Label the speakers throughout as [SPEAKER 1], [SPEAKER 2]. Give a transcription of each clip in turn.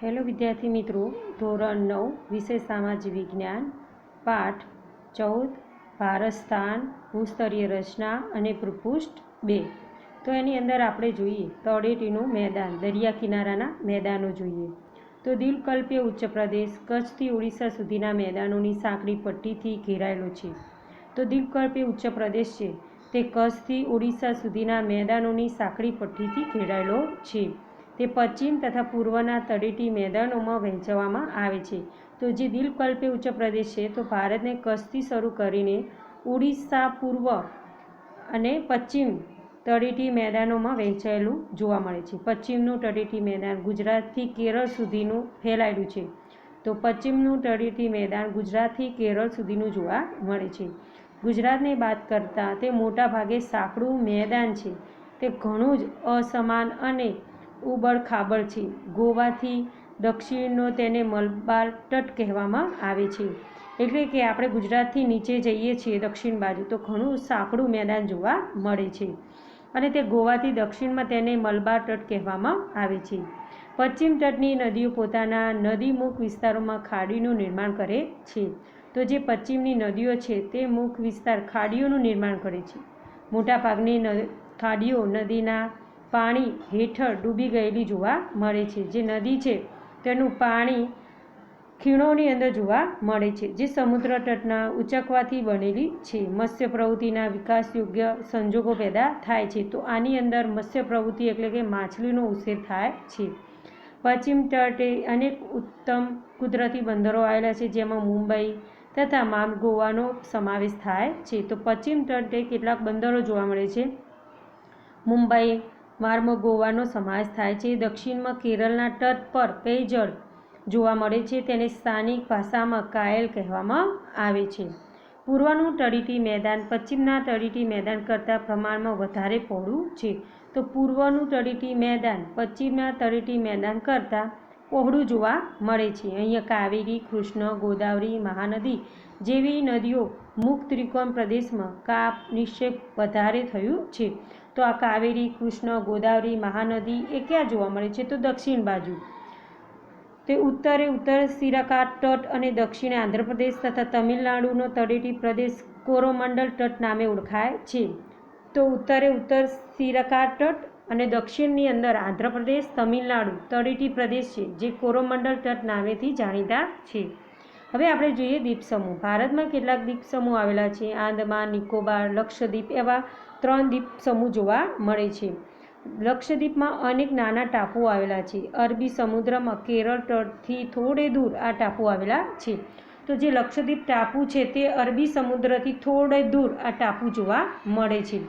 [SPEAKER 1] Hello વિદ્યાર્થી મિત્રો, ધોરણ 9 વિષય સામાજિક વિજ્ઞાન પાઠ 14 ભારત સ્થાન ભૂસ્તરીય રચના અને પૃષ્ઠ 2. તો એની અંદર આપણે જોઈએ તળેટીનું મેદાન, દરિયા કિનારાના મેદાનો જોઈએ તો દ્વીપકલ્પીય ઉચ્ચ પ્રદેશ કચ્છથી ઓડિશા સુધીના મેદાનોની સાંકડી પટ્ટીથી ઘેરાયેલો છે. તો દ્વીપકલ્પીય ઉચ્ચ પ્રદેશ છે તે કચ્છથી ઓડિશા સુધીના મેદાનોની સાંકડી પટ્ટીથી ઘેરાયેલો છે. તે પશ્ચિમ તથા પૂર્વના તળેટી મેદાનોમાં વહેંચવામાં આવે છે. તો જે દ્વીપકલ્પીય ઉચ્ચ પ્રદેશ છે તો ભારતને કચ્છથી શરૂ કરીને ઓડિશા પૂર્વ અને પશ્ચિમ તળેટી મેદાનોમાં વહેંચાયેલું જોવા મળે છે. પશ્ચિમનું તળેટી મેદાન ગુજરાતથી કેરળ સુધીનું ફેલાયેલું છે. તો પશ્ચિમનું તળેટી મેદાન ગુજરાતથી કેરળ સુધીનું જોવા મળે છે. ગુજરાતને બાદ કરતાં તે મોટા ભાગે સાંકડું મેદાન છે. તે ઘણું જ અસમાન અને ઉબડ-ખાબડ છે. ગોવાથી દક્ષિણનો તેને મલબાર તટ કહેવામાં આવે છે. એટલે કે આપણે ગુજરાતથી નીચે જઈએ છીએ દક્ષિણ બાજુ તો ઘણું સાંકડું મેદાન જોવા મળે છે અને તે ગોવાથી દક્ષિણમાં તેને મલબાર તટ કહેવામાં આવે છે. પશ્ચિમ તટની નદીઓ પોતાના નદીમુખ વિસ્તારોમાં ખાડીનું નિર્માણ કરે છે. તો જે પશ્ચિમની નદીઓ છે તે મુખ વિસ્તાર ખાડીઓનું નિર્માણ કરે છે. મોટાભાગની ખાડીઓ નદીના પાણી હેઠળ ડૂબી ગયેલી જોવા મળે છે. જે નદી છે તેનું પાણી ખીણોની અંદર જોવા મળે છે જે સમુદ્ર તટના ઉંચકવાથી બનેલી છે. મત્સ્ય પ્રવૃત્તિના વિકાસ યોગ્ય સંજોગો પેદા થાય છે. તો આની અંદર મત્સ્ય પ્રવૃત્તિ એટલે કે માછલીનો ઉછેર થાય છે. પશ્ચિમ તટે અનેક ઉત્તમ કુદરતી બંદરો આવેલા છે જેમાં મુંબઈ તથા માર્ગોવાનો સમાવેશ થાય છે. તો પશ્ચિમ તટે કેટલાક બંદરો જોવા મળે છે. મુંબઈ માર્ગોવાનો સમાવેશ થાય છે. દક્ષિણમાં કેરળના તટ પર પેયજળ જોવા મળે છે. તેને સ્થાનિક ભાષામાં કાયલ કહેવામાં આવે છે. પૂર્વનું તળેટી મેદાન પશ્ચિમના તળેટી મેદાન કરતાં પ્રમાણમાં વધારે પહોળું છે. તો પૂર્વનું તળેટી મેદાન પશ્ચિમના તળેટી મેદાન કરતાં પહોળું જોવા મળે છે. અહીંયા કાવેરી, કૃષ્ણ, ગોદાવરી, મહાનદી જેવી નદીઓ મુખ ત્રિકોણ પ્રદેશમાં કાપ નિક્ષેપ વધારે થયું છે. તો આ કાવેરી, કૃષ્ણ, ગોદાવરી, મહાનદી એ ક્યાં જોવા મળે છે? તો દક્ષિણ બાજુ. તે ઉત્તરે ઉત્તર સિરાકાટ તટ અને દક્ષિણે આંધ્રપ્રદેશ તથા તમિલનાડુનો તળેટી પ્રદેશ કોરોમંડલ તટ નામે ઓળખાય છે. તો ઉત્તરે ઉત્તર સિરાકાટ તટ અને દક્ષિણની અંદર આંધ્રપ્રદેશ તમિલનાડુ તળેટી પ્રદેશ છે જે કોરોમંડલ તટ નામેથી જાણીતા છે. હવે આપણે જોઈએ દ્વીપ સમૂહ. ભારતમાં કેટલાક દ્વીપ સમૂહ આવેલા છે. આંદામાન, નિકોબાર, લક્ષદ્વીપ એવા 3 દ્વીપ સમૂહ જોવા મળે છે. લક્ષદ્વીપમાં અનેક નાના ટાપુઓ આવેલા છે. અરબી સમુદ્રમાં કેરળ તટથી થોડે દૂર આ ટાપુ આવેલા છે. તો જે લક્ષદ્વીપ ટાપુ છે તે અરબી સમુદ્રથી થોડે દૂર આ ટાપુ જોવા મળે છે.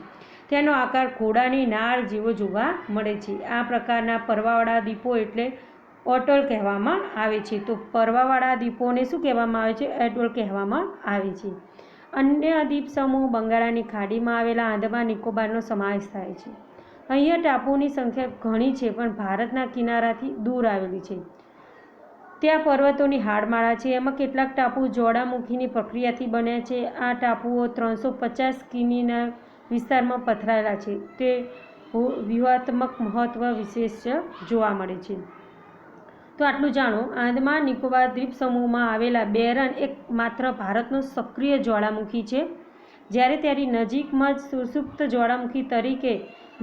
[SPEAKER 1] તેનો આકાર ઘોડાની નાળ જેવો જોવા મળે છે. આ પ્રકારના પરવાવાળા દ્વીપો એટલે એટોલ કહેવામાં આવે છે. તો પરવાવાળા દ્વીપોને શું કહેવામાં આવે છે? એટોલ કહેવામાં આવે છે. અન્ય દ્વીપ સમૂહ બંગાળાની ખાડીમાં આવેલા આંદામાન નિકોબારનો સમાવેશ થાય છે. અહીંયા ટાપુઓની સંખ્યા ઘણી છે પણ ભારતના કિનારાથી દૂર આવેલી છે. ત્યાં પર્વતોની હાડમાળા છે. એમાં કેટલાક ટાપુ જ્વાળામુખીની પ્રક્રિયાથી બન્યા છે. આ ટાપુઓ 350 કિમીના વિસ્તારમાં પથરાયેલા છે. તે વ્યૂહાત્મક મહત્વ વિશેષ જોવા મળે છે. તો આટલું જાણો. આંદામાન નિકોબાર દ્વીપ સમૂહમાં આવેલા બેરન એક માત્ર ભારતનો સક્રિય જ્વાળામુખી છે. જ્યારે તેની નજીકમાં જ સુષુપ્ત જ્વાળામુખી તરીકે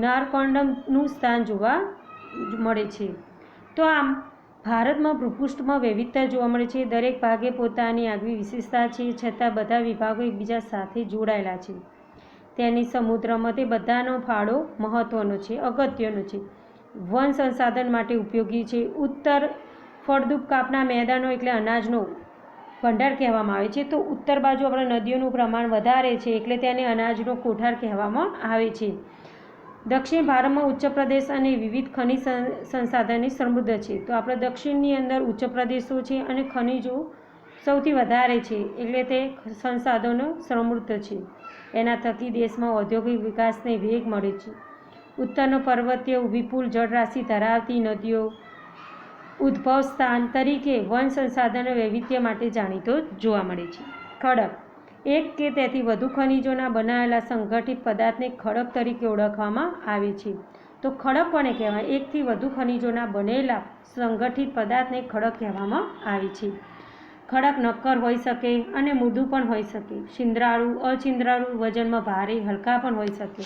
[SPEAKER 1] નારકોંડમનું સ્થાન જોવા મળે છે. તો આમ ભારતમાં ભૂપૃષ્ઠમાં વૈવિધ્યતા જોવા મળે છે. દરેક ભાગે પોતાની આગવી વિશેષતા છે છતાં બધા વિભાગો એકબીજા સાથે જોડાયેલા છે. તેની સમુદ્રમાં તે બધાનો ફાળો મહત્ત્વનો છે, અગત્યનો છે. વન સંસાધન માટે ઉપયોગી છે. ઉત્તર ફળદ્રુપ કાપના મેદાનો એટલે અનાજનો ભંડાર કહેવામાં આવે છે. તો ઉત્તર બાજુ આપણે નદીઓનું પ્રમાણ વધારે છે એટલે તેને અનાજનો કોઠાર કહેવામાં આવે છે. દક્ષિણ ભારતમાં ઉચ્ચ પ્રદેશ અને વિવિધ ખનિજ સંસાધનની સમૃદ્ધ છે. તો આપણે દક્ષિણની અંદર ઉચ્ચ પ્રદેશો છે અને ખનિજો સૌથી વધારે છે એટલે તે સંસાધનો સમૃદ્ધ છે. એના થકી દેશમાં ઔદ્યોગિક વિકાસને વેગ મળે છે. ઉત્તરનો પર્વતીય વિપુલ જળરાશિ ધરાવતી નદીઓ ઉદ્ભવ સ્થાન તરીકે વન સંસાધન વૈવિધ્ય માટે જાણીતો જોવા મળે છે. ખડક એક કે તેથી વધુ ખનિજોના બનાવેલા સંગઠિત પદાર્થને ખડક તરીકે ઓળખવામાં આવે છે. તો ખડક કોને કહેવાય? એકથી વધુ ખનિજોના બનેલા સંગઠિત પદાર્થને ખડક કહેવામાં આવે છે. ખડક નક્કર હોઈ શકે અને મૃદુ પણ હોઈ શકે. છિદ્રાળુ, અછિદ્રાળુ, વજનમાં ભારે, હલકા પણ હોઈ શકે.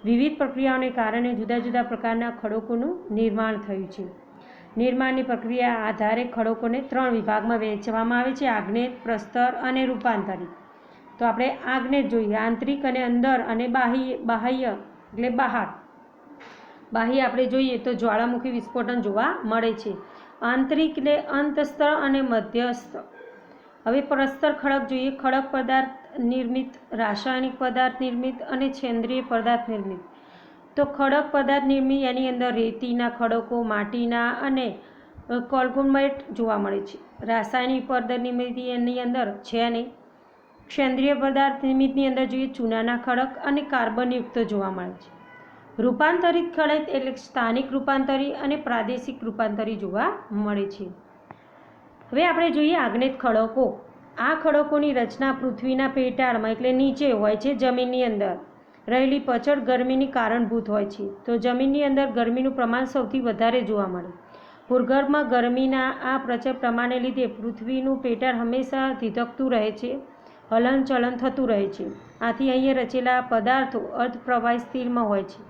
[SPEAKER 1] વિવિધ પ્રક્રિયાઓને કારણે જુદા જુદા પ્રકારના ખડકોનું નિર્માણ થયું છે. નિર્માણની પ્રક્રિયા આધારે ખડકોને 3 વિભાગમાં વહેંચવામાં આવે છે: આગનેત, પ્રસ્તર અને રૂપાંતરિત. તો આપણે આગનેત જોઈએ, આંતરિક અને અંદર અને બાહ્ય એટલે બહાર. બાહ્ય આપણે જોઈએ તો જ્વાળામુખી વિસ્ફોટન જોવા મળે છે. આંતરિક એટલે અંતસ્થ અને મધ્યસ્થ. હવે પ્રસ્તર ખડક જોઈએ. ખડક પદાર્થ નિર્મિત, રાસાયણિક પદાર્થ નિર્મિત અને સેન્દ્રિય પદાર્થ નિર્મિત. તો ખડક પદાર્થ નિર્મિત એની અંદર રેતીના ખડકો, માટીના અને કોલગમેટ જોવા મળે છે. રાસાયણિક પદાર્થ નિર્મિત એની અંદર છે નહીં. સેન્દ્રિય પદાર્થ નિર્મિતની અંદર જોઈએ ચૂનાના ખડક અને કાર્બનયુક્ત જોવા મળે છે. રૂપાંતરિત ખડક એટલે સ્થાનિક રૂપાંતરી અને પ્રાદેશિક રૂપાંતરી જોવા મળે છે. હવે આપણે જોઈએ આગનેત ખડકો. આ ખડકોની રચના પૃથ્વીના પેટાળમાં એટલે નીચે હોય છે, જમીનની અંદર રહેલી પ્રચંડ ગરમીની કારણભૂત હોય છે. તો જમીનની અંદર ગરમીનું પ્રમાણ સૌથી વધારે જોવા મળે. ભૂગર્ભમાં ગરમીના આ પ્રચંડ પ્રમાણને લીધે પૃથ્વીનું પેટાળ હંમેશા ધીધકતું રહે છે, હલનચલન થતું રહે છે. આથી અહીંયા રચેલા પદાર્થો અર્ધપ્રવાહી સ્થિતિમાં હોય છે.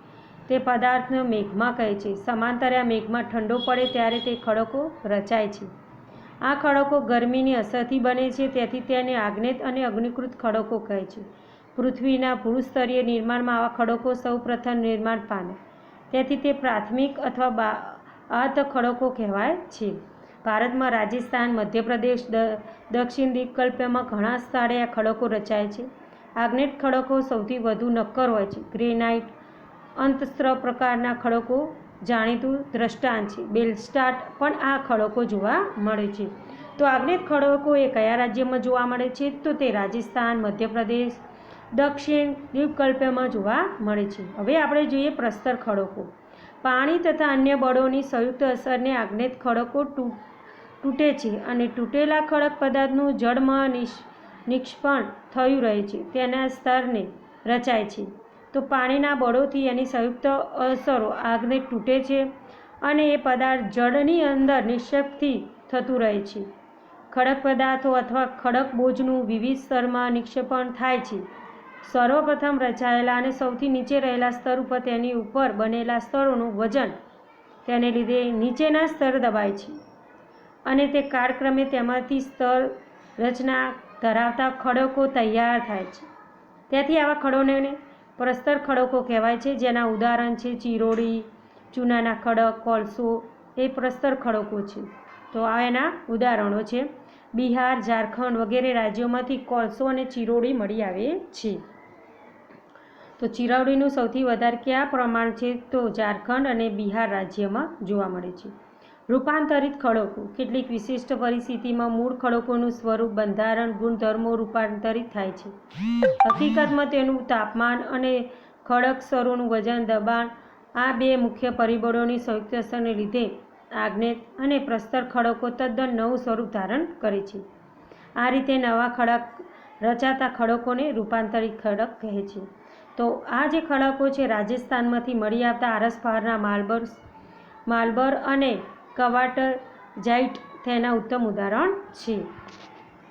[SPEAKER 1] તે પદાર્થને મેગ્મા કહે છે. સમાંતરે આ મેગ્મા ઠંડો પડે ત્યારે તે ખડકો રચાય છે. આ ખડકો ગરમીની અસરથી બને છે, તેથી તેને આગનેત અને અગ્નિકૃત ખડકો કહે છે. પૃથ્વીના ભૂસ્તરીય નિર્માણમાં આવા ખડકો સૌ પ્રથમ નિર્માણ પામે, તેથી તે પ્રાથમિક અથવા આર્ત ખડકો કહેવાય છે. ભારતમાં રાજસ્થાન, મધ્યપ્રદેશ, દક્ષિણ દ્વીપકલ્પમાં ઘણા સ્થળે આ ખડકો રચાય છે. આગનેત ખડકો સૌથી વધુ નક્કર હોય છે. ગ્રેનાઇટ, અંતસ્ત્ર પ્રકારના ખડકો જાણીતું દ્રષ્ટાંત છે. બેલસ્ટાટ પણ આ ખડકો જોવા મળે છે. તો આગનેત ખડકો એ કયા રાજ્યમાં જોવા મળે છે? તો તે રાજસ્થાન, મધ્યપ્રદેશ, દક્ષિણ દ્વીપકલ્પમાં જોવા મળે છે. હવે આપણે જોઈએ પ્રસ્તર ખડકો. પાણી તથા અન્ય બળોની સંયુક્ત અસરને આગનેત ખડકો તૂટે છે અને તૂટેલા ખડક પદાર્થનું જળમાં નિક્ષેપણ થયું રહે છે. તેના સ્તરને રચાય છે. તો પાણીના બળોથી એની સંયુક્ત અસરો આગનેત તૂટે છે અને એ પદાર્થ જળની અંદર નિક્ષેપથી થતું રહે છે. ખડક પદાર્થો અથવા ખડક બોજનું વિવિધ સ્તરમાં નિક્ષેપણ થાય છે. સર્વપ્રથમ રચાયેલા અને સૌથી નીચે રહેલા સ્તર ઉપર તેની ઉપર બનેલા સ્તરોનું વજન તેને લીધે નીચેના સ્તર દબાય છે અને તે કાળક્રમે તેમાંથી સ્તર રચના ધરાવતા ખડકો તૈયાર થાય છે. તેથી આવા ખડકોને પ્રસ્તર ખડકો કહેવાય છે, જેના ઉદાહરણ છે ચિરોડી, ચૂનાના ખડક, કોલસો એ પ્રસ્તર ખડકો છે. તો આ એના ઉદાહરણો છે. બિહાર, ઝારખંડ વગેરે રાજ્યોમાંથી કોલસો અને ચિરોડી મળી આવે છે. તો ચિરોડીનું સૌથી વધારે કયા પ્રમાણ છે? તો ઝારખંડ અને બિહાર રાજ્યમાં જોવા મળે છે. રૂપાંતરિત ખડકો. કેટલીક વિશિષ્ટ પરિસ્થિતિમાં મૂળ ખડકોનું સ્વરૂપ, બંધારણ, ગુણધર્મો રૂપાંતરિત થાય છે. હકીકતમાં તેનું તાપમાન અને ખડક સ્તરોનું વજન, દબાણ આ બે મુખ્ય પરિબળોની સંયુક્ત અસરને લીધે આગનેત અને પ્રસ્તર ખડકો તદ્દન નવું સ્વરૂપ ધારણ કરે છે. આ રીતે નવા ખડક રચાતા ખડકોને રૂપાંતરિત ખડક કહે છે. તો આ જે ખડકો છે રાજસ્થાનમાંથી મળી આવતા આરસપહારના માર્બર અને કવાટરજાઇટ તેના ઉત્તમ ઉદાહરણ છે.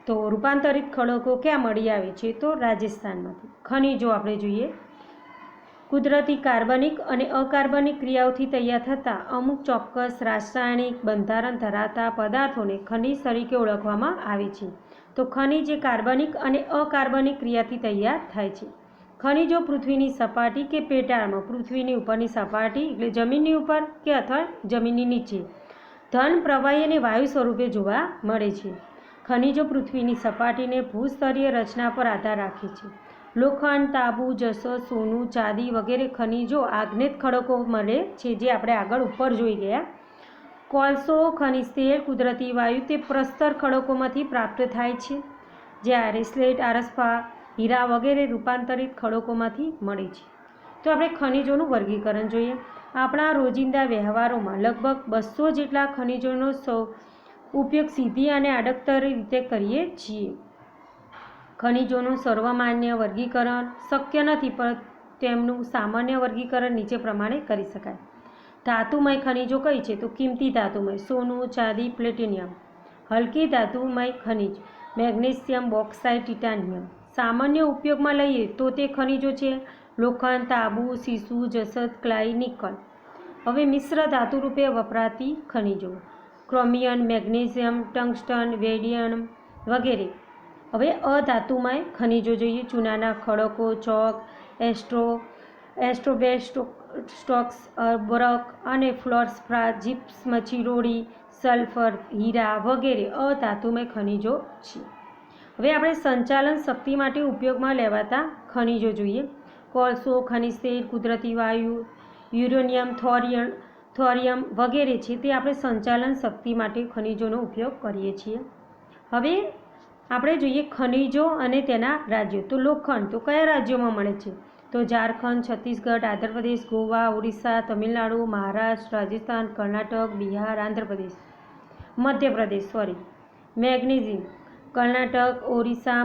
[SPEAKER 1] તો રૂપાંતરિત ખડકો ક્યાં મળી આવે છે? તો રાજસ્થાનમાંથી. ખનિજો આપણે જોઈએ. કુદરતી કાર્બનિક અને અકાર્બનિક ક્રિયાઓથી તૈયાર થતા અમુક ચોક્કસ રાસાયણિક બંધારણ ધરાવતા પદાર્થોને ખનિજ તરીકે ઓળખવામાં આવે છે. તો ખનિજ એ કાર્બનિક અને અકાર્બનિક ક્રિયાથી તૈયાર થાય છે. ખનિજો પૃથ્વીની સપાટી કે પેટાળમાં, પૃથ્વીની ઉપરની સપાટી એટલે જમીનની ઉપર કે અથવા જમીનની નીચે ઘન, પ્રવાહી અને વાયુ સ્વરૂપે જોવા મળે છે. ખનિજો પૃથ્વીની સપાટીને ભૂસ્તરીય રચના પર આધાર રાખે છે. લોખંડ, તાંબુ, જસત, સોનું, ચાંદી વગેરે ખનિજો આગનેત ખડકો મળે છે, જે આપણે આગળ ઉપર જોઈ ગયા. કોલસો, ખનિજ તેલ, કુદરતી વાયુ તે પ્રસ્તર ખડકોમાંથી પ્રાપ્ત થાય છે. જ્યારે સ્લેટ, આરસપહાર, હીરા વગેરે રૂપાંતરિત ખડકોમાંથી મળે છે. તો આપણે ખનિજોનું વર્ગીકરણ જોઈએ. આપણા રોજિંદા વ્યવહારોમાં લગભગ 200 જેટલા ખનિજોનો ઉપયોગ સીધી અને આડકતરી રીતે કરીએ છીએ. ખનિજોનું સર્વમાન્ય વર્ગીકરણ શક્ય નથી, પણ તેમનું સામાન્ય વર્ગીકરણ નીચે પ્રમાણે કરી શકાય. ધાતુમય ખનિજો કઈ છે? તો કિંમતી ધાતુમય સોનું, ચાંદી, પ્લેટિનિયમ. હલકી ધાતુમય ખનિજ મેગ્નેશિયમ, બોક્સાઇટ, ટિટાનિયમ. સામાન્ય ઉપયોગમાં લઈએ તો તે ખનિજો છે લોખંડ, તાંબુ, સીસુ, જસત, ક્લાય, નિકલ. હવે મિશ્ર ધાતુ રૂપે વપરાતી ખનિજો ક્રોમિયમ, મેગ્નેશિયમ, ટંગસ્ટન, વેડિયમ વગેરે. હવે અધાતુમય ખનિજો જોઈએ. ચૂનાના ખડકો, ચોક, એસ્ટ્રોબેસ્ટોક્સ, બરક અને ફ્લોરસ્પ્રા, જીપ્સમ, ચિરોડી, સલ્ફર, હીરા વગેરે અધાતુમય ખનિજો છે. હવે આપણે સંચાલન શક્તિ માટે ઉપયોગમાં લેવાતા ખનિજો જોઈએ. કોલસો, ખનિજ તેલ, કુદરતી વાયુ, યુરેનિયમ, થોરિયમ વગેરે છે તે આપણે સંચાલન શક્તિ માટે ખનિજોનો ઉપયોગ કરીએ છીએ. હવે આપણે જોઈએ ખનિજો અને તેના રાજ્યો. તો લોખંડ તો કયા રાજ્યોમાં મળે છે? તો ઝારખંડ, છત્તીસગઢ, આંધ્રપ્રદેશ, ગોવા, ઓરિસ્સા, તમિલનાડુ, મહારાષ્ટ્ર, રાજસ્થાન, કર્ણાટક, બિહાર, આંધ્રપ્રદેશ, મધ્યપ્રદેશ. મેગ્નેશિયમ કર્ણાટક, ઓરિસ્સા,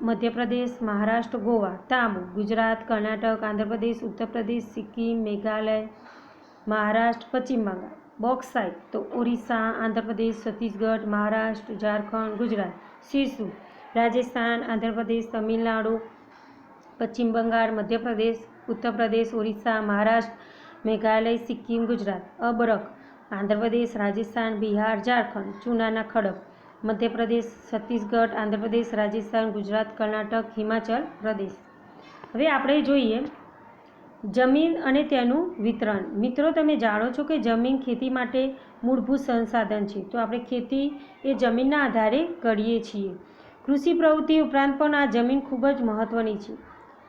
[SPEAKER 1] મધ્યપ્રદેશ, મહારાષ્ટ્ર, ગોવા. તાંબુ ગુજરાત, કર્ણાટક, આંધ્રપ્રદેશ, ઉત્તરપ્રદેશ, સિક્કિમ, મેઘાલય, મહારાષ્ટ્ર, પશ્ચિમ બંગાળ. બોક્સાઇટ તો ઓરિસ્સા, આંધ્રપ્રદેશ, છત્તીસગઢ, મહારાષ્ટ્ર, ઝારખંડ, ગુજરાત. સીસુ રાજસ્થાન, આંધ્રપ્રદેશ, તમિલનાડુ, પશ્ચિમ બંગાળ, મધ્યપ્રદેશ, ઉત્તરપ્રદેશ, ઓરિસ્સા, મહારાષ્ટ્ર, મેઘાલય, સિક્કિમ, ગુજરાત. અબરક આંધ્રપ્રદેશ, રાજસ્થાન, બિહાર, ઝારખંડ. ચૂનાના ખડક મધ્યપ્રદેશ, છત્તીસગઢ, આંધ્રપ્રદેશ, રાજસ્થાન, ગુજરાત, કર્ણાટક, હિમાચલ પ્રદેશ. હવે આપણે જોઈએ જમીન અને તેનું વિતરણ. મિત્રો, તમે જાણો છો કે જમીન ખેતી માટે મૂળભૂત સંસાધન છે. તો આપણે ખેતી એ જમીનના આધારે કરીએ છીએ. કૃષિ પ્રવૃત્તિ ઉપરાંત પણ આ જમીન ખૂબ જ મહત્ત્વની છે.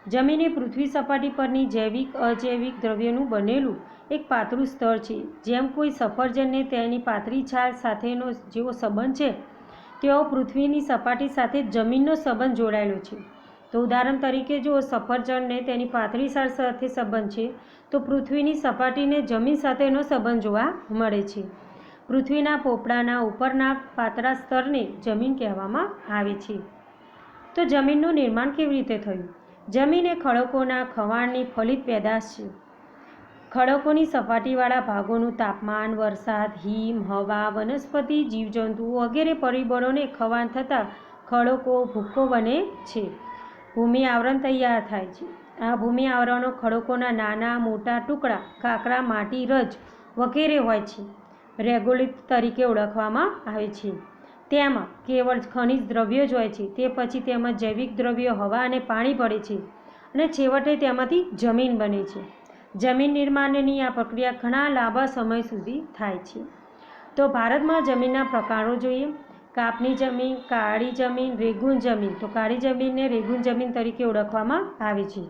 [SPEAKER 1] જમીન એ પૃથ્વી સપાટી પરની જૈવિક અજૈવિક દ્રવ્યોનું બનેલું એક પાતળું સ્તર છે. જેમ કોઈ સફરજનને તેની પાતળી છાલ સાથેનો જેવો સંબંધ છે તેવો પૃથ્વીની સપાટી સાથે જમીનનો સંબંધ જોડાયેલો છે. તો ઉદાહરણ તરીકે જો સફરજનને તેની પાતળી છાલ સાથે સંબંધ છે તો પૃથ્વીની સપાટીને જમીન સાથેનો સંબંધ જોવા મળે છે. પૃથ્વીના પોપડાના ઉપરના પાતળા સ્તરને જમીન કહેવામાં આવે છે. તો જમીનનું નિર્માણ કેવી રીતે થયું? જમીન એ ખડકોના ખવાણની ફલિત પેદાશ છે. ખડકોની સપાટીવાળા ભાગોનું તાપમાન, વરસાદ, હિમ, હવા, વનસ્પતિ, જીવજંતુઓ વગેરે પરિબળોને ખવાણ થતાં ખડકો ભૂક્કો બને છે. ભૂમિ આવરણ તૈયાર થાય છે. આ ભૂમિ આવરણો ખડકોના નાના મોટા ટુકડા, કાંકરા, માટી, રજ વગેરે હોય છે. રેગોલિથ તરીકે ઓળખવામાં આવે છે. તેમાં કેવળ ખનિજ દ્રવ્યો જ હોય છે. તે પછી તેમાં જૈવિક દ્રવ્યો, હવા અને પાણી પડે છે અને છેવટે તેમાંથી જમીન બને છે. જમીન નિર્માણની આ પ્રક્રિયા ઘણા લાંબા સમય સુધી થાય છે. તો ભારતમાં જમીનના પ્રકારો જોઈએ. કાપની જમીન, કાળી જમીન, રેગૂન જમીન. તો કાળી જમીનને રેગૂન જમીન તરીકે ઓળખવામાં આવે છે.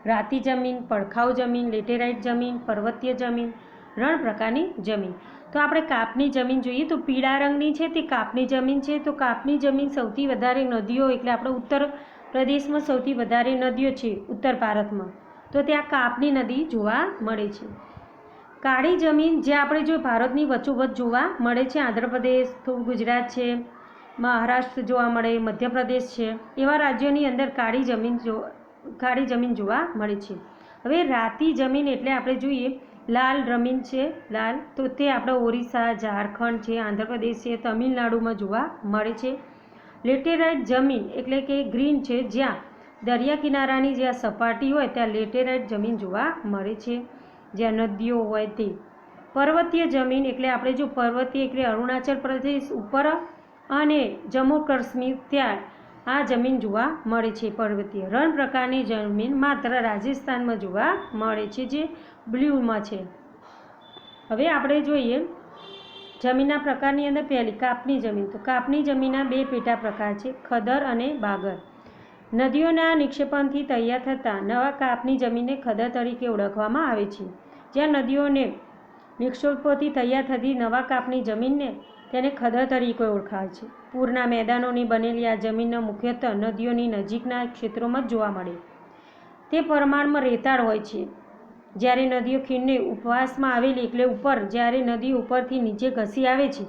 [SPEAKER 1] રાતી જમીન, પડખાઉ જમીન, લેટેરાઇટ જમીન, પર્વતીય જમીન, રણ પ્રકારની જમીન. તો આપણે કાપની જમીન જોઈએ તો પીળા રંગની છે તે કાપની જમીન છે. તો કાપની જમીન સૌથી વધારે નદીઓ, એટલે આપણે ઉત્તર પ્રદેશમાં સૌથી વધારે નદીઓ છે ઉત્તર ભારતમાં, તો ત્યાં કાપની નદી જોવા મળે છે. કાળી જમીન જે આપણે જો ભારતની વચ્ચોવચ્ચ જોવા મળે છે, આંધ્રપ્રદેશ, થોડું ગુજરાત છે, મહારાષ્ટ્ર જોવા મળે, મધ્યપ્રદેશ છે, એવા રાજ્યોની અંદર કાળી જમીન જોવા મળે છે. હવે રાતી જમીન એટલે આપણે જોઈએ લાલ જમીન છે, લાલ, તો તે આપણે ઓરિસ્સા, ઝારખંડ છે, આંધ્રપ્રદેશ છે, તમિલનાડુમાં જોવા મળે છે. લેટેરાઇટ જમીન એટલે કે ગ્રીન છે, જ્યાં દરિયા કિનારાની જ્યાં સપાટી હોય ત્યાં લેટેરાઇટ જમીન જોવા મળે છે, જ્યાં નદીઓ હોય તે. પર્વતીય જમીન એટલે આપણે જો પર્વતીય એટલે અરુણાચલ પ્રદેશ ઉપર અને જમ્મુ કાશ્મીર ત્યાં આ જમીન જોવા મળે છે પર્વતીય. રણ પ્રકારની જમીન માત્ર રાજસ્થાનમાં જોવા મળે છે, જે બ્લ્યુમાં છે. હવે આપણે જોઈએ જમીનના પ્રકારની અંદર પહેલી કાપની જમીન. તો કાપની જમીનના બે પેટા પ્રકાર છે, ખદર અને બાગર. નદીઓના નિક્ષેપણથી તૈયાર થતાં નવા કાપની જમીનને ખદર તરીકે ઓળખવામાં આવે છે. જ્યાં નદીઓને નિક્ષેપોથી તૈયાર થતી નવા કાપની જમીનને તેને ખદર તરીકે ઓળખાય છે. પૂરના મેદાનોની બનેલી આ જમીનનો મુખ્યત્વે નદીઓની નજીકના ક્ષેત્રોમાં જ જોવા મળે. તે પ્રમાણમાં રેતાળ હોય છે. જ્યારે નદીઓ ખીણને ઉપવાસમાં આવેલી એટલે ઉપર, જ્યારે નદી ઉપરથી નીચે ઘસી આવે છે,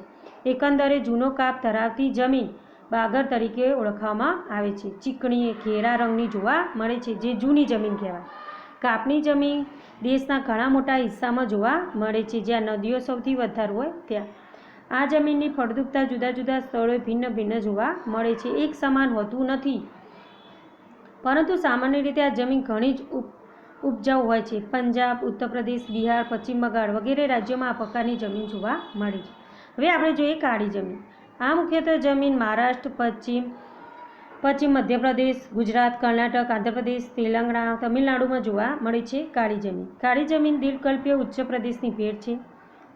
[SPEAKER 1] એકંદરે જૂનો કાપ ધરાવતી જમીન બાગર તરીકે ઓળખવામાં આવે છે. ચીકણી એ ઘેરા રંગની જોવા મળે છે, જે જૂની જમીન કહેવાય. કાપની જમીન દેશના ઘણા મોટા હિસ્સામાં જોવા મળે છે, જ્યાં નદીઓ સૌથી વધારે હોય ત્યાં. આ જમીનની ફળદ્રુપતા જુદા જુદા સ્થળોએ ભિન્ન ભિન્ન જોવા મળે છે, એક સમાન હોતું નથી, પરંતુ સામાન્ય રીતે આ જમીન ઘણી જ ઉપજાઉ હોય છે. પંજાબ, ઉત્તર પ્રદેશ, બિહાર, પશ્ચિમ બંગાળ વગેરે રાજ્યોમાં આ પ્રકારની જમીન જોવા મળે છે. હવે આપણે જોઈએ કાળી જમીન. આ મુખ્યત્વે જમીન મહારાષ્ટ્ર, પશ્ચિમ મધ્યપ્રદેશ, ગુજરાત, કર્ણાટક, આંધ્રપ્રદેશ, તેલંગાણા, તમિલનાડુમાં જોવા મળે છે. કાળી જમીન. કાળી જમીન દીર્ઘકલ્પીય ઉચ્ચ પ્રદેશની ભેટ છે.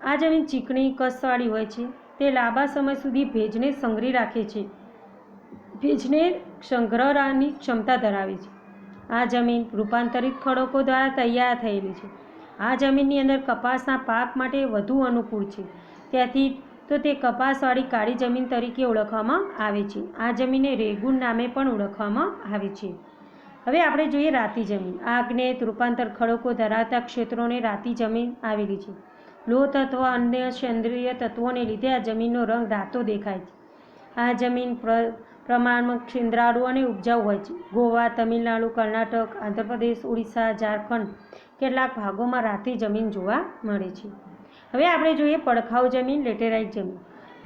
[SPEAKER 1] આ જમીન ચીકણી, કસવાળી હોય છે. તે લાંબા સમય સુધી ભેજને સંગ્રહી રાખે છે, ભેજને સંગ્રહવાની ક્ષમતા ધરાવે છે. આ જમીન રૂપાંતરિત ખડકો દ્વારા તૈયાર થયેલી છે. આ જમીનની અંદર કપાસના પાક માટે વધુ અનુકૂળ છે, ત્યાંથી તો તે કપાસવાળી કાળી જમીન તરીકે ઓળખવામાં આવે છે. આ જમીનને રેગુન નામે પણ ઓળખવામાં આવે છે. હવે આપણે જોઈએ રાતી જમીન. આગ્નેય રૂપાંતર ખડકો ધરાવતા ક્ષેત્રોને રાતી જમીન આવેલી છે. લોહ તત્વ અન્ય સેન્દ્રિય તત્વોને લીધે આ જમીનનો રંગ રાતો દેખાય છે. આ જમીન પ્રમાણમાં છિદ્રાળુ અને ઉપજાઉ હોય છે. ગોવા, તમિલનાડુ, કર્ણાટક, આંધ્રપ્રદેશ, ઓડિશા, ઝારખંડ કેટલાક ભાગોમાં રાતી જમીન જોવા મળે છે. હવે આપણે જોઈએ પડખાઉ જમીન, લેટેરાઇટ જમીન.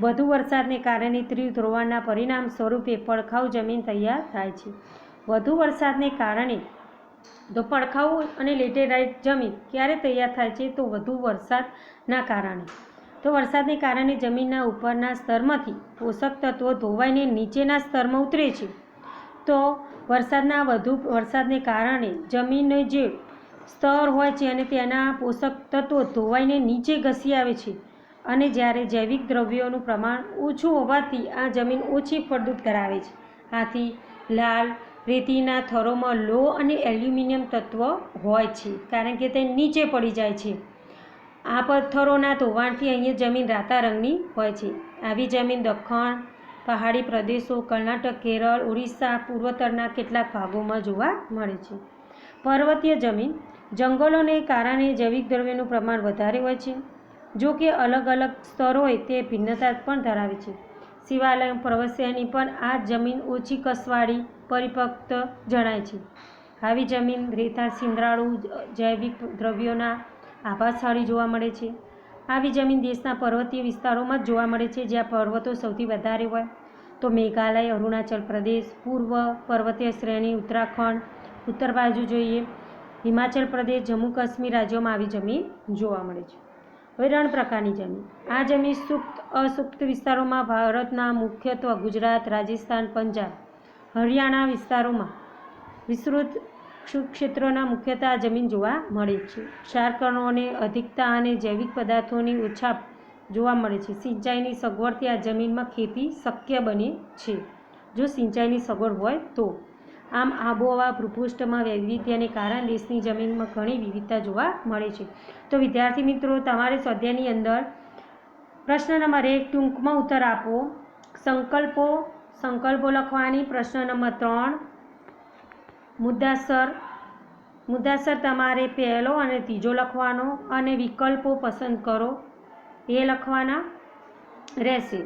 [SPEAKER 1] વધુ વરસાદને કારણે તીવ્ર ધોવાણના પરિણામ સ્વરૂપે પડખાઉ જમીન તૈયાર થાય છે. વધુ વરસાદને કારણે તો પડખાઉ અને લેટેરાઇટ જમીન ક્યારે તૈયાર થાય છે? તો વધુ વરસાદના કારણે. તો વરસાદને કારણે જમીનના ઉપરના સ્તરમાંથી પોષક તત્વો ધોવાઈને નીચેના સ્તરમાં ઉતરે છે. તો વધુ વરસાદને કારણે જમીનનો જે સ્તર હોય છે અને તેના પોષક તત્વો ધોવાઈને નીચે ઘસી આવે છે, અને જ્યારે જૈવિક દ્રવ્યોનું પ્રમાણ ઓછું હોવાથી આ જમીન ઓછી ફળદ્રુપ ધરાવે છે. આથી લાલ રેતીના થરોમાં લોહ અને એલ્યુમિનિયમ તત્વ હોય છે, કારણ કે તે નીચે પડી જાય છે. આ પથ્થરોના ધોવાણથી અહીંયા જમીન રાતા રંગની હોય છે. આવી જમીન દખ્ખણ પહાડી પ્રદેશો, કર્ણાટક, કેરળ, ઓડિશા, પૂર્વોત્તરના કેટલાક ભાગોમાં જોવા મળે છે. પર્વતીય જમીન. જંગલોને કારણે જૈવિક દ્રવ્યોનું પ્રમાણ વધારે હોય છે, જો કે અલગ અલગ સ્તરોએ તે ભિન્નતા પણ ધરાવે છે. શિવાલય પર્વતશ્રેણી પણ આ જમીન ઓછી કસવાળી પરિપક્વ જણાય છે. આવી જમીન રેતાળ, છિદ્રાળુ જૈવિક દ્રવ્યોના આભાસવાળી જોવા મળે છે. આવી જમીન દેશના પર્વતીય વિસ્તારોમાં જ જોવા મળે છે, જ્યાં પર્વતો સૌથી વધારે હોય. તો મેઘાલય, અરુણાચલ પ્રદેશ, પૂર્વ પર્વતીય શ્રેણી, ઉત્તરાખંડ, ઉત્તર બાજુ જોઈએ હિમાચલ પ્રદેશ, જમ્મુ કાશ્મીર રાજ્યોમાં આવી જમીન જોવા મળે છે. હવે રણ પ્રકારની જમીન. આ જમીન સુપ્ત અસુપ્ત વિસ્તારોમાં ભારતના મુખ્યત્વે ગુજરાત, રાજસ્થાન, પંજાબ, હરિયાણા વિસ્તારોમાં વિસ્તૃત ક્ષેત્રોના મુખ્યત્વે આ જમીન જોવા મળે છે. ક્ષારકણોની અધિકતા અને જૈવિક પદાર્થોની ઓછા જોવા મળે છે. સિંચાઈની સગવડથી આ જમીનમાં ખેતી શક્ય બને છે, જો સિંચાઈની સગવડ હોય તો. આમ આબોહવા ભૂપૃષ્ઠમાં વૈવિધ્યને કારણે દેશની જમીનમાં ઘણી વિવિધતા જોવા મળે છે. તો વિદ્યાર્થી મિત્રો, તમારે સ્વાધ્યાયની અંદર પ્રશ્ન નંબર 1 ટૂંકમાં ઉત્તર આપો. સંકલ્પો લખવાની. પ્રશ્ન નંબર 3 મુદ્દાસર તમારે પહેલો અને ત્રીજો લખવાનો, અને વિકલ્પો પસંદ કરો એ લખવાના રહેશે.